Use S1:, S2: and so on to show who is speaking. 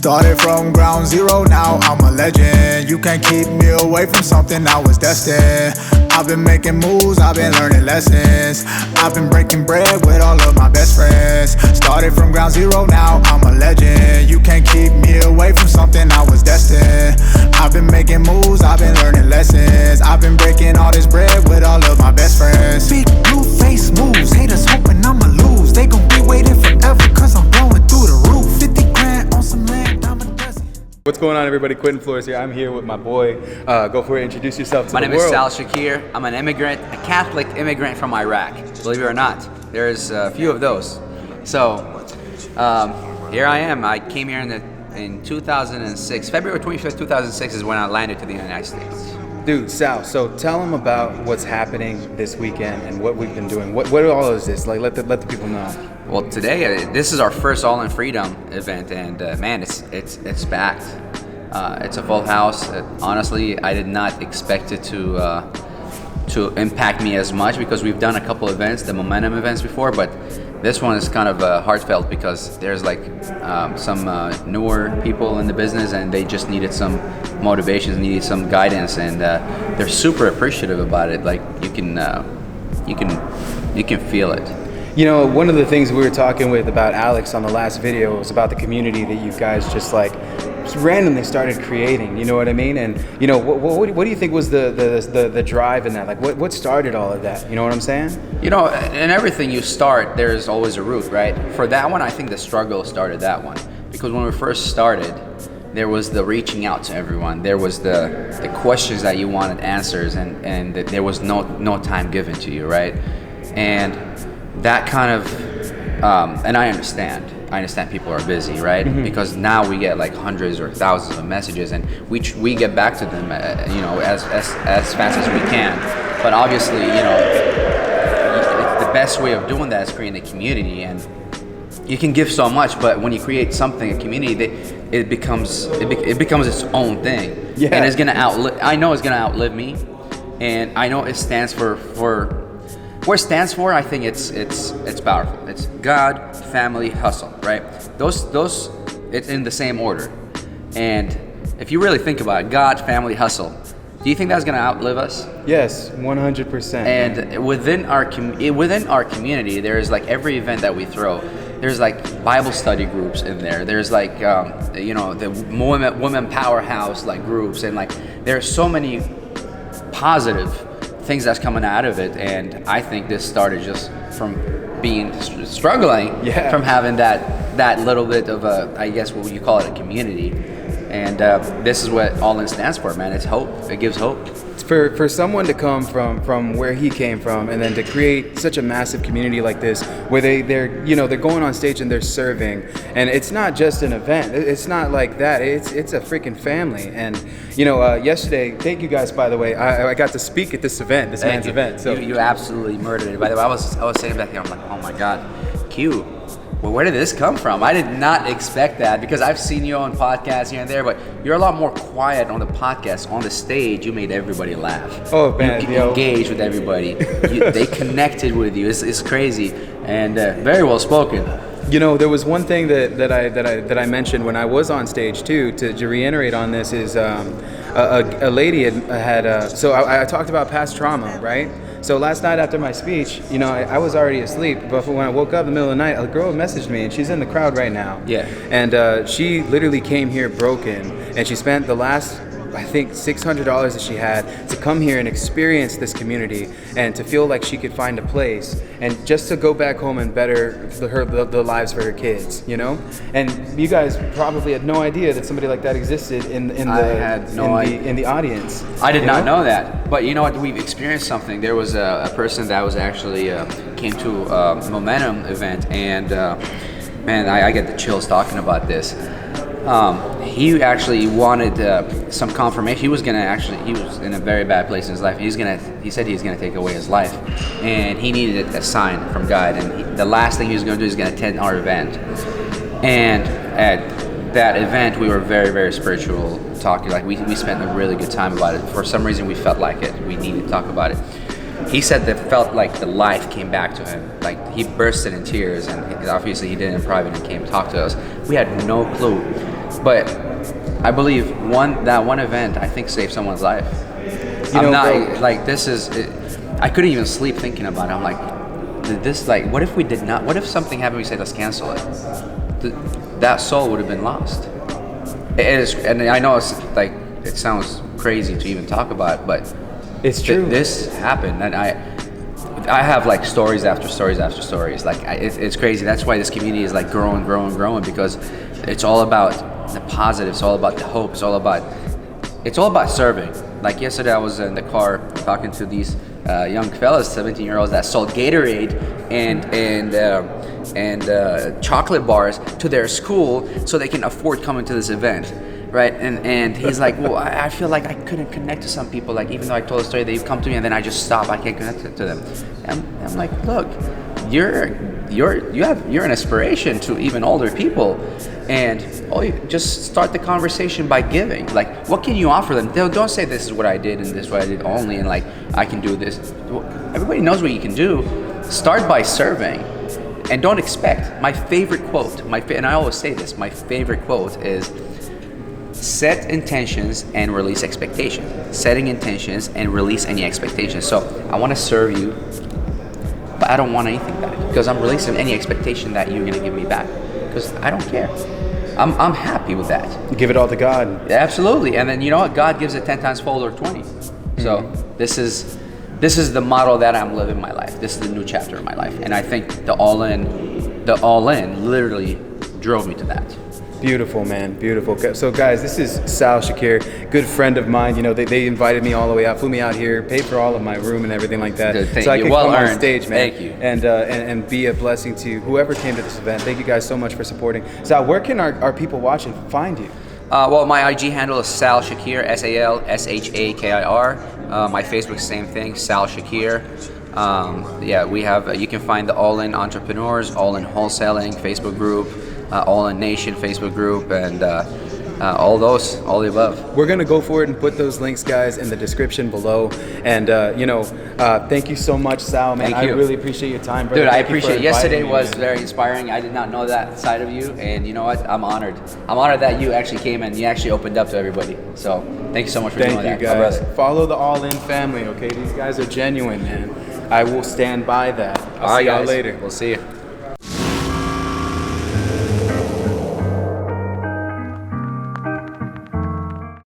S1: Started from ground zero, now I'm a legend. You can't keep me away from something I was destined. I've been making moves, I've been learning lessons. I've been breaking bread with all of my best friends. Started from ground zero, now I'm a legend. You can't keep me away from something I was destined. I've been making moves, I've been learning lessons. I've been breaking all this bread with all of my best friends. Big blue face moves, haters hoping I'ma lose. They gon' be waiting forever cause I'm blowing through the roof. 50 grand on some land, I'm a dozen.
S2: What's going on, everybody? Quentin Flores here. I'm here with my boy. Go for it. Introduce yourself to the world.
S3: My name is Sal Shakir. I'm an immigrant, a Catholic immigrant from Iraq. Believe it or not, there's a few of those. So here I am. I came here in 2006. February 25th, 2006 is when I landed to the United States.
S2: Dude, Sal, so tell them about what's happening this weekend and what we've been doing. What all is this? Like, let the people know.
S3: Well, today this is our first All in Freedom event, and man, it's packed. It's a full house. Honestly, I did not expect it to impact me as much because we've done a couple events, the Momentum events before, but this one is kind of heartfelt because there's like some newer people in the business and they just needed some motivations, needed some guidance, and they're super appreciative about it. Like you can feel it.
S2: You know, one of the things we were talking with about Alex on the last video was about the community that you guys just randomly started creating. You know what I mean? And you know, what do you think was the drive in that? Like, what started all of that? You know what I'm saying?
S3: You know, in everything you start, there's always a root, right? For that one, I think the struggle started that one because when we first started, there was the reaching out to everyone. There was the questions that you wanted answers, and there was no time given to you, right? And that kind of, and I understand people are busy, right? Mm-hmm. Because now we get like hundreds or thousands of messages, and we get back to them, you know, as fast as we can. But obviously, you know, the best way of doing that is creating a community, and you can give so much, but when you create something, a community, it becomes its own thing. Yeah. And it's gonna I know it's gonna outlive me, and I know it stands for. What it stands for, I think it's powerful. It's God, family, hustle, right? Those it's in the same order. And if you really think about it, God, family, hustle, do you think that's gonna outlive us?
S2: Yes, 100%.
S3: And within our community, there's like every event that we throw, there's like Bible study groups in there. There's like you know, the women powerhouse like groups, and like there's so many positive things that's coming out of it, and I think this started just from struggling, from having that little bit of a, I guess what you call it, a community, and this is what All In stands for, man. It's hope. It gives hope.
S2: For someone to come from where he came from and then to create such a massive community like this, where they're going on stage and they're serving, and it's not just an event. It's not like that. It's a freaking family. And you know, yesterday, thank you guys, by the way. I got to speak at this man's event. So
S3: you absolutely murdered it. By the way, I was sitting back here. I'm like, oh my God, Q. Well, where did this come from? I did not expect that because I've seen you on podcasts here and there, but you're a lot more quiet on the podcast. On the stage, you made everybody laugh.
S2: Oh, man.
S3: You engaged with everybody. They connected with you. It's crazy and very well spoken.
S2: You know, there was one thing that I mentioned when I was on stage too. To reiterate on this is a lady had so I talked about past trauma, right? So last night after my speech, you know, I was already asleep, but when I woke up in the middle of the night, a girl messaged me, and she's in the crowd right now.
S3: Yeah.
S2: And she literally came here broken, and she spent the last, I think, $600 that she had to come here and experience this community and to feel like she could find a place and just to go back home and better the lives for her kids, you know? And you guys probably had no idea that somebody like that existed in the audience.
S3: I did not know that. But you know what? We've experienced something. There was a person that was actually came to a Momentum event, and man, I get the chills talking about this. He actually wanted some confirmation. He was in a very bad place in his life. He said he was gonna take away his life, and he needed a sign from God. And the last thing he was gonna do is gonna attend our event. And at that event, we were very, very spiritual, talking. Like we spent a really good time about it. For some reason, we felt like it. We needed to talk about it. He said that felt like the life came back to him. Like he bursted in tears, and obviously he did it in private and came to talk to us. We had no clue. But I believe that one event, I think, saved someone's life.
S2: You
S3: I'm
S2: know,
S3: not
S2: bro,
S3: like this is. I couldn't even sleep thinking about it. I'm like, this like, what if we did not? What if something happened? We said let's cancel it. That soul would have been lost. It is, and I know it's like it sounds crazy to even talk about, but
S2: it's true.
S3: This happened, and I have like stories after stories after stories. Like it's crazy. That's why this community is like growing because it's all about the positive. It's all about the hope. It's all about serving. Like yesterday, I was in the car talking to these young fellas, 17-year-olds that sold Gatorade and chocolate bars to their school so they can afford coming to this event. Right, and he's like, well, I feel like I couldn't connect to some people. Like even though I told a story, they come to me and then I just stop. I can't connect to them. And I'm like, look, you're an inspiration to even older people, and just start the conversation by giving. Like, what can you offer them? Don't say this is what I did and this is what I did only, and like I can do this. Everybody knows what you can do. Start by serving, and don't expect. My favorite quote, and I always say this. My favorite quote is, set intentions and release expectations. Setting intentions and release any expectations. So I want to serve you, but I don't want anything back because I'm releasing any expectation that you're going to give me back because I don't care. I'm happy with that.
S2: Give it all to God.
S3: Absolutely. And then you know what? God gives it 10 times fold or 20. So this is the model that I'm living my life. This is the new chapter of my life. And I think the all in literally drove me to that.
S2: Beautiful, man. Beautiful. So, guys, this is Sal Shakir, good friend of mine. You know, they invited me all the way out, flew me out here, paid for all of my room and everything like that.
S3: Good,
S2: so I could come on stage, man.
S3: Thank you.
S2: And be a blessing to whoever came to this event. Thank you guys so much for supporting. Sal, where can our people watching find you?
S3: Well, my IG handle is Sal Shakir, SalShakir. My Facebook, same thing, Sal Shakir. We have. You can find the All In Entrepreneurs, All In Wholesaling Facebook group. All In Nation Facebook group, and all the above.
S2: We're gonna go forward and put those links, guys, in the description below. And thank you so much, Sal, man.
S3: Thank you.
S2: I really appreciate your time, brother.
S3: Dude, I
S2: Thank you for
S3: appreciate it.
S2: inviting
S3: Yesterday
S2: me,
S3: was
S2: man.
S3: very inspiring. I did not know that side of you, and you know what? I'm honored. I'm honored that you actually came and you actually opened up to everybody. So thank you so much for doing that.
S2: Thank you,
S3: My
S2: guys.
S3: brother.
S2: Follow the All In family, okay? These guys are genuine, man. I will stand by that. I'll
S3: All right,
S2: see y'all
S3: guys.
S2: later.
S3: We'll see you.